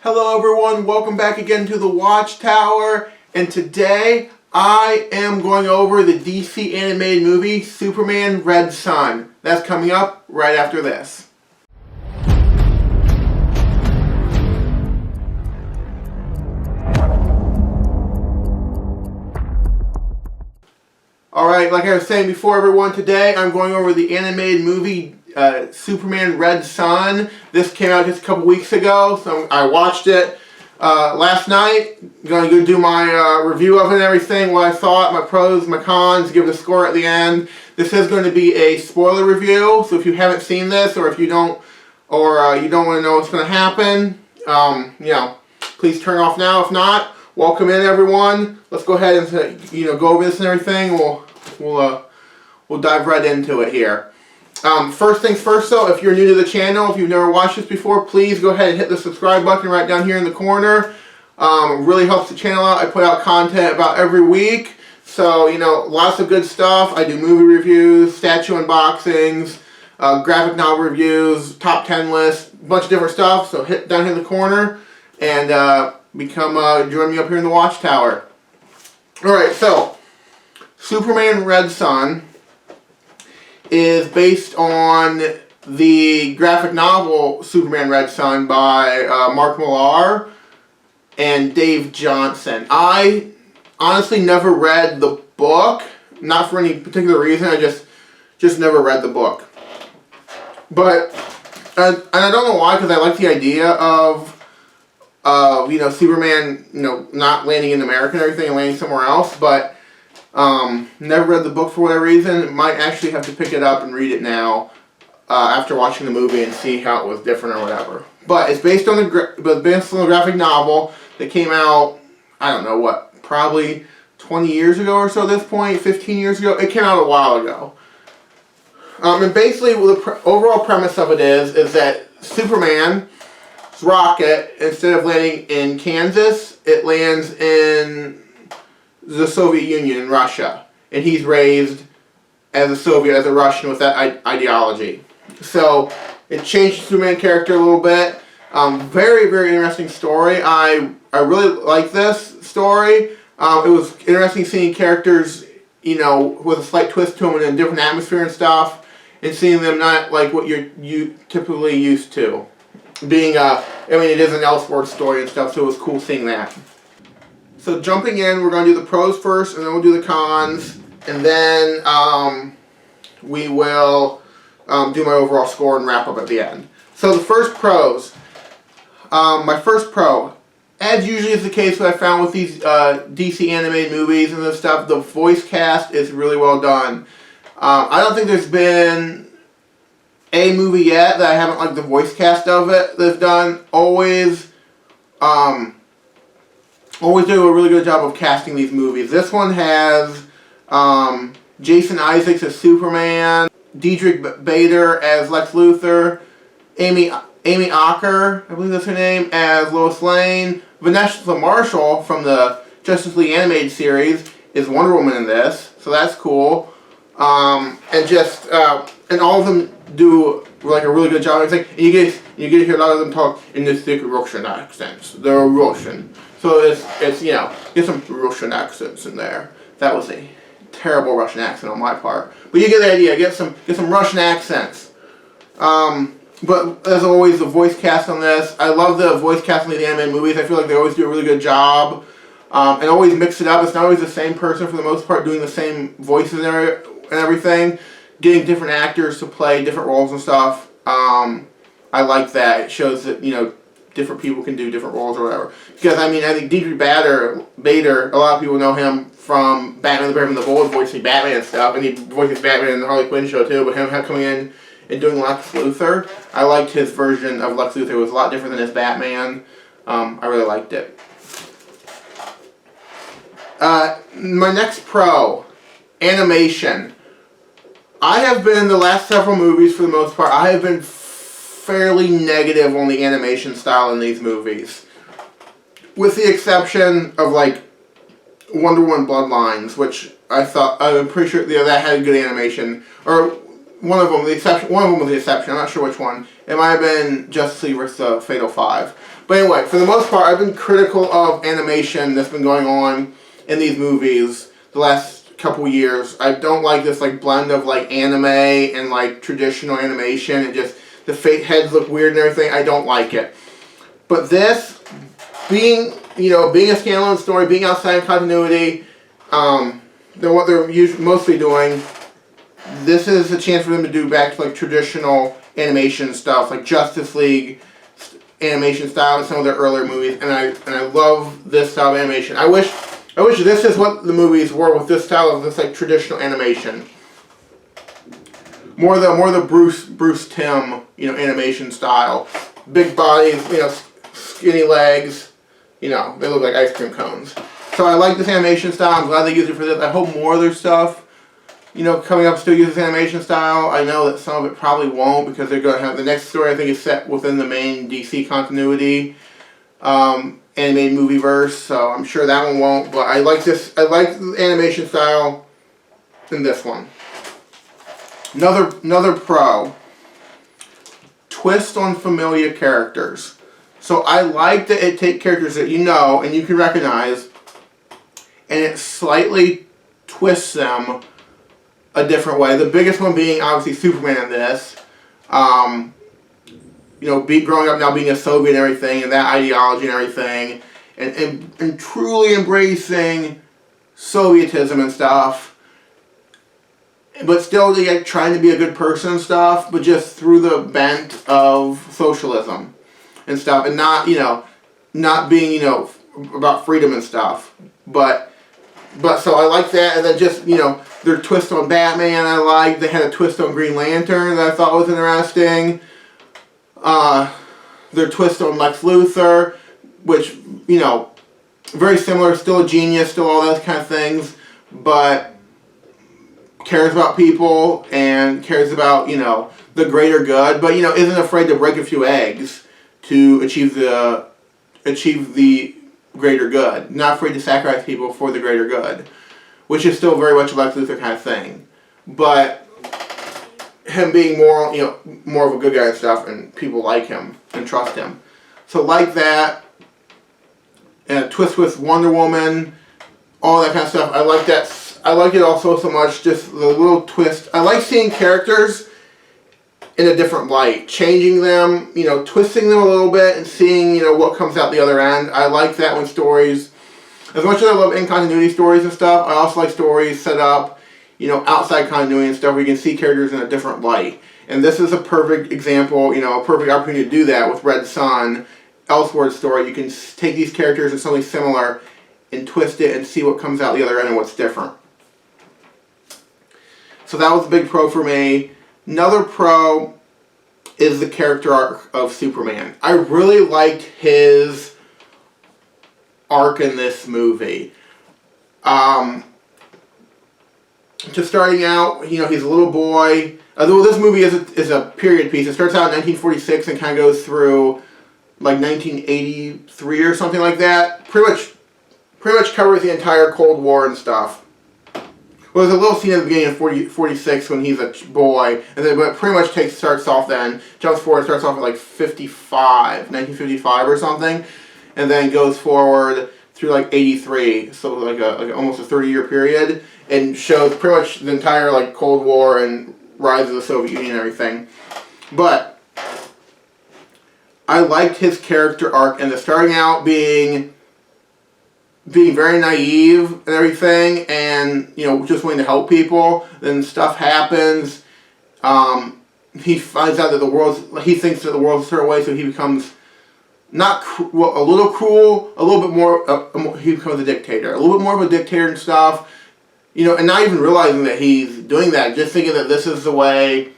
Hello everyone, welcome back again to the Watchtower, and today I am going over the DC animated movie Superman Red Son. That's coming up right after this. Alright, like I was saying before everyone, today I'm going over the animated movie Superman Red Son. This came out just a couple weeks ago, so I watched it last night. Going to do my review of it and everything, what I thought, my pros, my cons, give it a score at the end. This is going to be a spoiler review, so if you haven't seen this, or if you don't, or you don't want to know what's going to happen, please turn off now. If not, welcome in everyone. Let's go ahead and go over this and everything. We'll dive right into it here. First things first though, if you're new to the channel, if you've never watched this before, please go ahead and hit the subscribe button right down here in the corner. It really helps the channel out. I put out content about every week, so lots of good stuff. I do movie reviews, statue unboxings, graphic novel reviews, top 10 lists, a bunch of different stuff. So hit down here in the corner and join me up here in the Watchtower. Alright, so Superman Red Son is based on the graphic novel Superman Red Son by Mark Millar and Dave Johnson. I honestly never read the book, not for any particular reason. I just never read the book. But and I don't know why, because I like the idea of Superman not landing in America and everything and landing somewhere else, but never read the book for whatever reason. Might actually have to pick it up and read it now after watching the movie and see how it was different or whatever. But it's based on the graphic novel that came out, I don't know what, probably 20 years ago or so at this point, 15 years ago. It came out a while ago. And basically the overall premise of it is that Superman's rocket, instead of landing in Kansas, it lands in the Soviet Union in Russia, and he's raised as a Russian with that ideology. So it changed the Superman character a little bit. Very, very interesting story. I really like this story. It was interesting seeing characters, with a slight twist to them and a different atmosphere and stuff, and seeing them not like what you're typically used to. Being it is an Elseworld story and stuff, so it was cool seeing that. So jumping in, we're going to do the pros first, and then we'll do the cons, and then we will do my overall score and wrap up at the end. So the first pros. My first pro, as usually is the case what I found with these DC animated movies and this stuff, the voice cast is really well done. I don't think there's been a movie yet that I haven't liked the voice cast of it that's done. Always do a really good job of casting these movies. This one has Jason Isaacs as Superman, Diedrich Bader as Lex Luthor, Amy Acker, I believe that's her name, as Lois Lane. Vanessa Marshall from the Justice League animated series is Wonder Woman in this, so that's cool. And all of them do like a really good job. And you get to hear a lot of them talk in this thick Russian accents. They're Russian. So it's get some Russian accents in there. That was a terrible Russian accent on my part, but you get the idea. Get some Russian accents. But as always, the voice cast on this, I love the voice casting of the animated movies. I feel like they always do a really good job, and always mix it up. It's not always the same person for the most part doing the same voices and everything. Getting different actors to play different roles and stuff. I like that. It shows that different people can do different roles or whatever. Because, I think Diedrich Bader, a lot of people know him from Batman the Brave and the Bold, voicing Batman and stuff, and he voices Batman in the Harley Quinn show too, but him coming in and doing Lex Luthor, I liked his version of Lex Luthor. It was a lot different than his Batman. I really liked it. My next pro, animation. I have been, the last several movies for the most part, I have been fairly negative on the animation style in these movies. With the exception of like Wonder Woman Bloodlines, which I'm pretty sure that had good animation. Or one of them was the exception. I'm not sure which one. It might have been Justice League vs. Fatal 5. But anyway, for the most part, I've been critical of animation that's been going on in these movies the last couple years. I don't like this like blend of like anime and like traditional animation. And just the fake heads look weird and everything. I don't like it. But this, being a standalone story, being outside of continuity, what they're mostly doing, this is a chance for them to do back to like traditional animation stuff, like Justice League animation style in some of their earlier movies, and I love this style of animation. I wish this is what the movies were with this style of this like traditional animation. More the Bruce Timm animation style, big bodies, skinny legs, they look like ice cream cones. So I like this animation style. I'm glad they use it for this. I hope more of their stuff, coming up still uses animation style. I know that some of it probably won't because they're going to have the next story. I think is set within the main DC continuity, animated movie verse. So I'm sure that one won't. But I like this. I like the animation style in this one. Another pro. Twist on familiar characters. So I like that it takes characters that you know and you can recognize, and it slightly twists them a different way. The biggest one being obviously Superman in this. Growing up now being a Soviet and everything, and that ideology and everything, and truly embracing Sovietism and stuff, but still like, trying to be a good person and stuff, but just through the bent of socialism and stuff, and not being about freedom and stuff, but so I like that, and then just their twist on Batman I liked. They had a twist on Green Lantern that I thought was interesting. Their twist on Lex Luthor, which very similar, still a genius, still all those kind of things, but cares about people and cares about the greater good, but isn't afraid to break a few eggs to achieve the greater good. Not afraid to sacrifice people for the greater good, which is still very much a Lex Luthor kind of thing. But him being more of a good guy and stuff, and people like him and trust him. So like that, and a twist with Wonder Woman, all that kind of stuff. I like that. I like it also so much, just the little twist. I like seeing characters in a different light, changing them, twisting them a little bit and seeing, what comes out the other end. I like that when stories, as much as I love in-continuity stories and stuff, I also like stories set up, outside continuity and stuff where you can see characters in a different light. And this is a perfect example, a perfect opportunity to do that with Red Sun, Elseworlds story. You can take these characters and something similar and twist it and see what comes out the other end and what's different. So that was a big pro for me. Another pro is the character arc of Superman. I really liked his arc in this movie. Just starting out, he's a little boy. Although this movie is a period piece. It starts out in 1946 and kind of goes through like 1983 or something like that. Pretty much covers the entire Cold War and stuff. Well, there's a little scene at the beginning of 46 when he's a boy, and then but pretty much starts off then, jumps forward, starts off at like 1955 or something, and then goes forward through like 83, so like almost a 30-year period, and shows pretty much the entire like Cold War and rise of the Soviet Union and everything. But I liked his character arc, and the starting out being very naive and everything, and just wanting to help people. Then stuff happens. He finds out that he thinks that the world's a certain way, so he becomes a little cruel, a little bit more. He becomes a dictator, a little bit more of a dictator and stuff. And not even realizing that he's doing that, just thinking that this is the way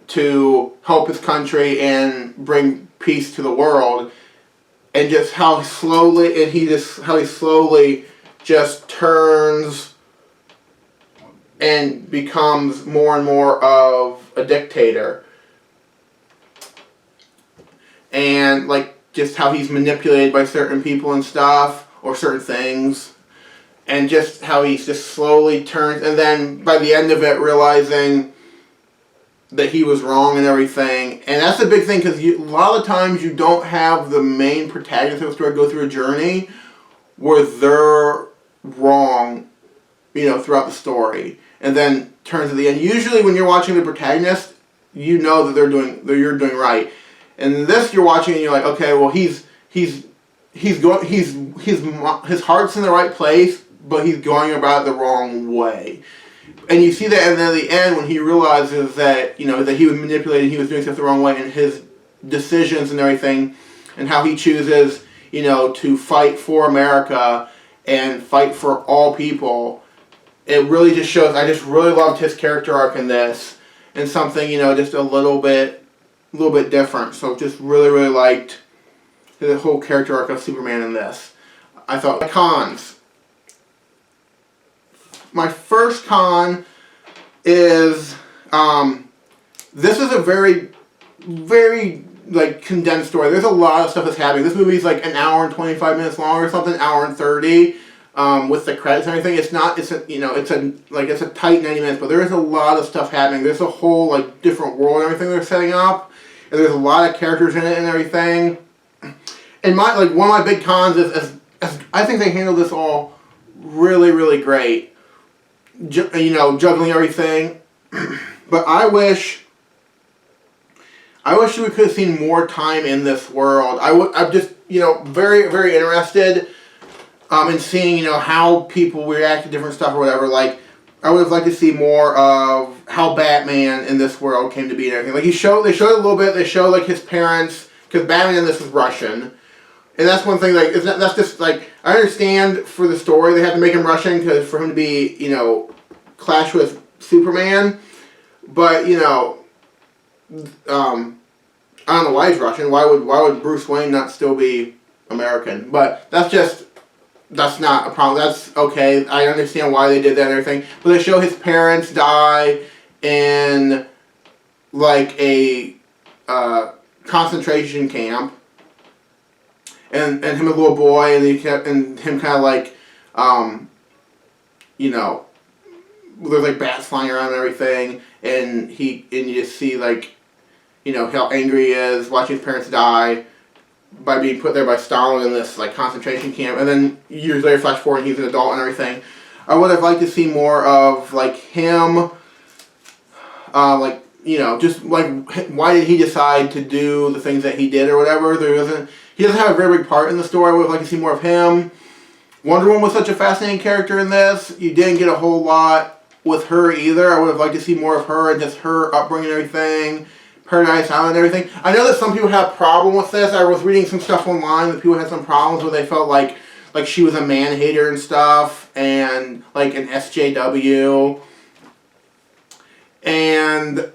to help his country and bring peace to the world. And just how he slowly just turns and becomes more and more of a dictator. And like just how he's manipulated by certain people and stuff, or certain things. And just how he just slowly turns, and then by the end of it realizing that he was wrong and everything. And that's the big thing, because a lot of times you don't have the main protagonist of the story go through a journey where they're wrong, throughout the story, and then turns at the end. Usually when you're watching the protagonist, you know that you're doing right. And this you're watching and you're like, okay, well his heart's in the right place, but he's going about it the wrong way. And you see that, and then at the end when he realizes that, that he was manipulated, he was doing stuff the wrong way, and his decisions and everything, and how he chooses, to fight for America and fight for all people. It really just shows, I just really loved his character arc in this, and something, just a little bit different. So just really, really liked the whole character arc of Superman in this. I thought, cons. My first con is, this is a very, very, condensed story. There's a lot of stuff that's happening. This movie's an hour and 25 minutes long or something, hour and 30, with the credits and everything. It's a tight 90 minutes, but there is a lot of stuff happening. There's a whole, different world and everything they're setting up, and there's a lot of characters in it and everything. And one of my big cons is I think they handled this all really, really great. Juggling everything. But I wish we could have seen more time in this world. I'm just, very, very interested in seeing, how people react to different stuff or whatever. I would have liked to see more of how Batman in this world came to be and everything. They showed it a little bit. They show his parents, because Batman in this is Russian. And that's one thing, that's just, I understand for the story they have to make him Russian, because for him to be, clash with Superman. But, I don't know why he's Russian. Why would Bruce Wayne not still be American? But that's not a problem. That's okay. I understand why they did that and everything. But they show his parents die in, a concentration camp. And him a little boy, and him kind of there's bats flying around and everything, and you just see how angry he is watching his parents die by being put there by Stalin in this concentration camp, and then years later flash forward and he's an adult and everything. I would have liked to see more of him, just why did he decide to do the things that he did or whatever. He doesn't have a very big part in the story. I would have liked to see more of him. Wonder Woman was such a fascinating character in this. You didn't get a whole lot with her either. I would have liked to see more of her and just her upbringing and everything. Paradise Island and everything. I know that some people have a problem with this. I was reading some stuff online that people had some problems where they felt like she was a man-hater and stuff, and an SJW. And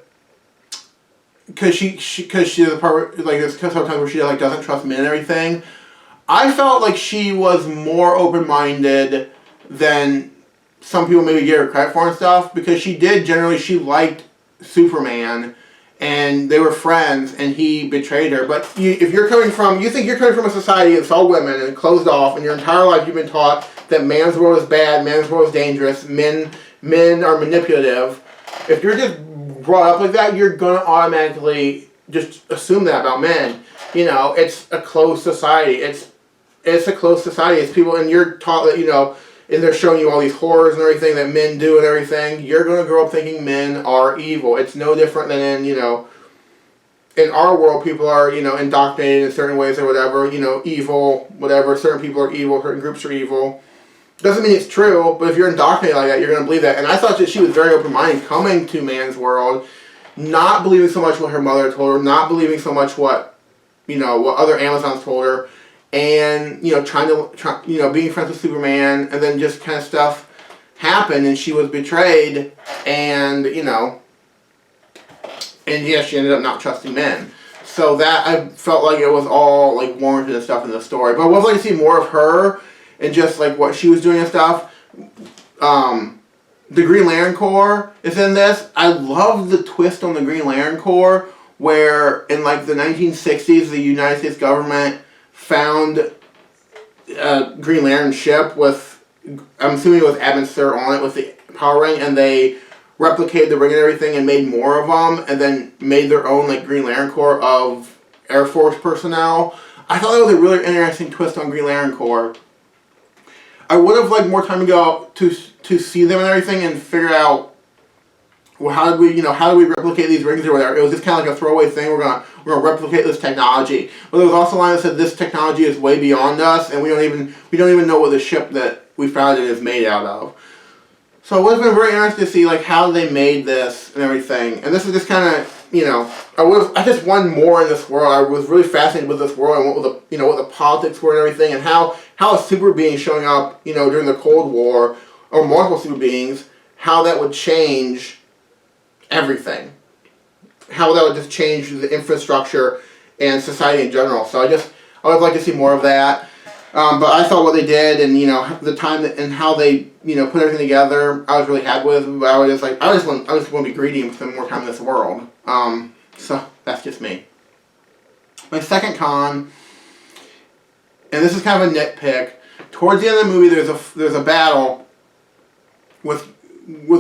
because she's a part there's sometimes where she doesn't trust men and everything. I felt like she was more open-minded than some people maybe give her credit for and stuff, because she liked Superman, and they were friends, and he betrayed her. But you think you're coming from a society that's all women and closed off, and your entire life you've been taught that man's world is bad, man's world is dangerous, men are manipulative. If you're just brought up like that, you're gonna automatically just assume that about men. It's a closed society. It's a closed society. It's people, and you're taught that, and they're showing you all these horrors and everything that men do and everything. You're gonna grow up thinking men are evil. It's no different than in our world, people are, indoctrinated in certain ways or whatever, evil, whatever. Certain people are evil, certain groups are evil. Doesn't mean it's true, but if you're indoctrinated like that, you're going to believe that. And I thought that she was very open-minded coming to man's world, not believing so much what her mother told her, not believing so much what other Amazons told her, and, being friends with Superman, and then just kind of stuff happened, and she was betrayed, and, and yeah, she ended up not trusting men. So that, I felt like it was all, warranted and stuff in the story. But I would like to see more of her, and just what she was doing and stuff. The Green Lantern Corps is in this. I love the twist on the Green Lantern Corps, where in the 1960s the United States government found a Green Lantern ship with, I'm assuming it was Abin Sur on it with the power ring, and they replicated the ring and everything and made more of them, and then made their own like Green Lantern Corps of Air Force personnel. I thought that was a really interesting twist on Green Lantern Corps. I would have liked more time to go to see them and everything and figure out, well, how do we replicate these rings or whatever. It was just kind of like a throwaway thing. We're gonna replicate this technology. But there was also a line that said this technology is way beyond us, and we don't even know what the ship that we found it is made out of. So it would have been very interesting to see like how they made this and everything. And this is just kind of, I just wanted more in this world. I was really fascinated with this world and what the politics were and everything, and how a super being showing up, during the Cold War, or multiple super beings, how that would change everything. How that would just change the infrastructure and society in general. So I would like to see more of that. But I thought what they did and, the time and how they, put everything together, I was really happy with. I was just like, I just want to be greedy and spend more time in this world. So that's just me. My second con, and this is kind of a nitpick. Towards the end of the movie, there's a battle with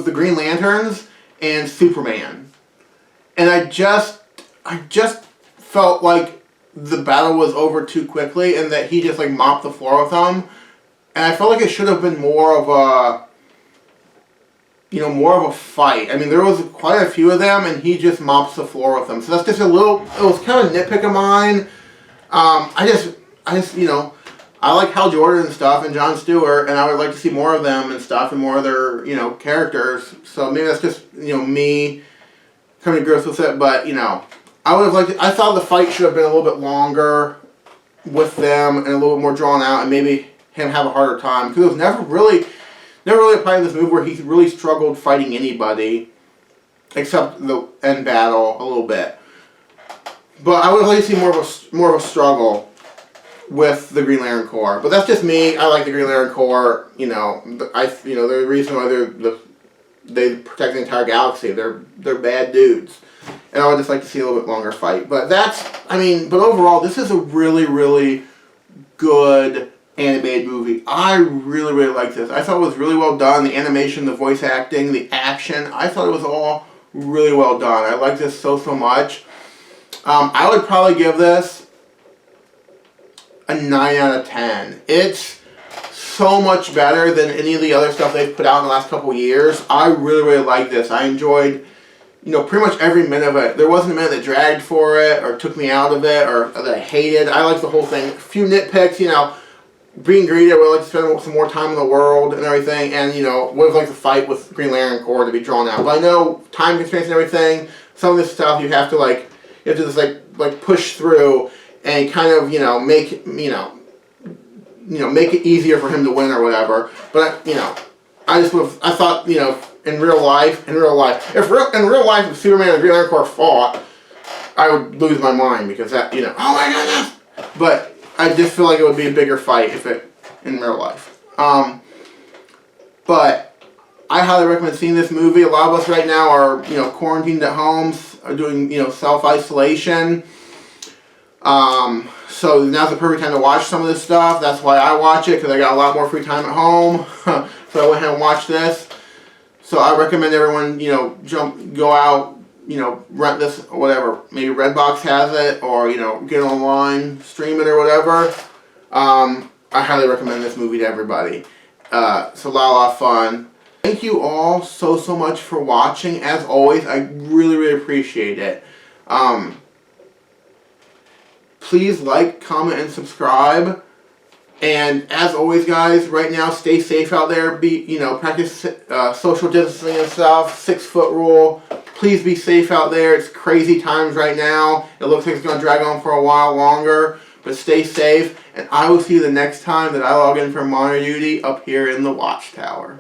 the Green Lanterns and Superman, and I just felt like the battle was over too quickly, and that he just like mopped the floor with them, and I felt like it should have been more of a fight. I mean, there was quite a few of them, and he just mops the floor with them. So that's just it was kind of a nitpick of mine. I just I like Hal Jordan and stuff, and Jon Stewart, and I would like to see more of them and stuff, and more of their, characters. So maybe that's just, me coming to grips with it, but, I would have liked it. I thought the fight should have been a little bit longer with them, and a little bit more drawn out, and maybe him have a harder time, because it was never really a part of this movie where he really struggled fighting anybody, except the end battle a little bit. But I would like to see more of a struggle with the Green Lantern Corps. But that's just me. I like the Green Lantern Corps. The reason why they protect the entire galaxy. They're bad dudes. And I would just like to see a little bit longer fight. But but overall, this is a really, really good animated movie. I really, really like this. I thought it was really well done. The animation, the voice acting, the action. I thought it was all really well done. I like this so much. I would probably give this a 9 out of 10. It's so much better than any of the other stuff they've put out in the last couple years. I really, really like this. I enjoyed, pretty much every minute of it. There wasn't a minute that dragged for it or took me out of it or that I hated. I liked the whole thing. A few nitpicks, being greedy, I would like to spend some more time in the world and everything, and, would have liked to fight with Green Lantern Corps to be drawn out. But I know time constraints and everything, some of this stuff you have to just like push through and kind of, make it easier for him to win or whatever. But, I thought, in real life, if Superman and Green Lantern Corps fought, I would lose my mind, because that, oh my goodness! But I just feel like it would be a bigger fight in real life. But I highly recommend seeing this movie. A lot of us right now are, quarantined at home, are doing, self-isolation. So now's the perfect time to watch some of this stuff. That's why I watch it, because I got a lot more free time at home. So I went ahead and watched this. So I recommend everyone, go out, rent this, or whatever. Maybe Redbox has it, or, get it online, stream it or whatever. I highly recommend this movie to everybody. It's a lot of fun. Thank you all so much for watching. As always, I really, really appreciate it. Please like, comment, and subscribe. And as always, guys, right now, stay safe out there. Practice social distancing and stuff. 6-foot rule. Please be safe out there. It's crazy times right now. It looks like it's going to drag on for a while longer. But stay safe. And I will see you the next time that I log in for monitor duty up here in the Watchtower.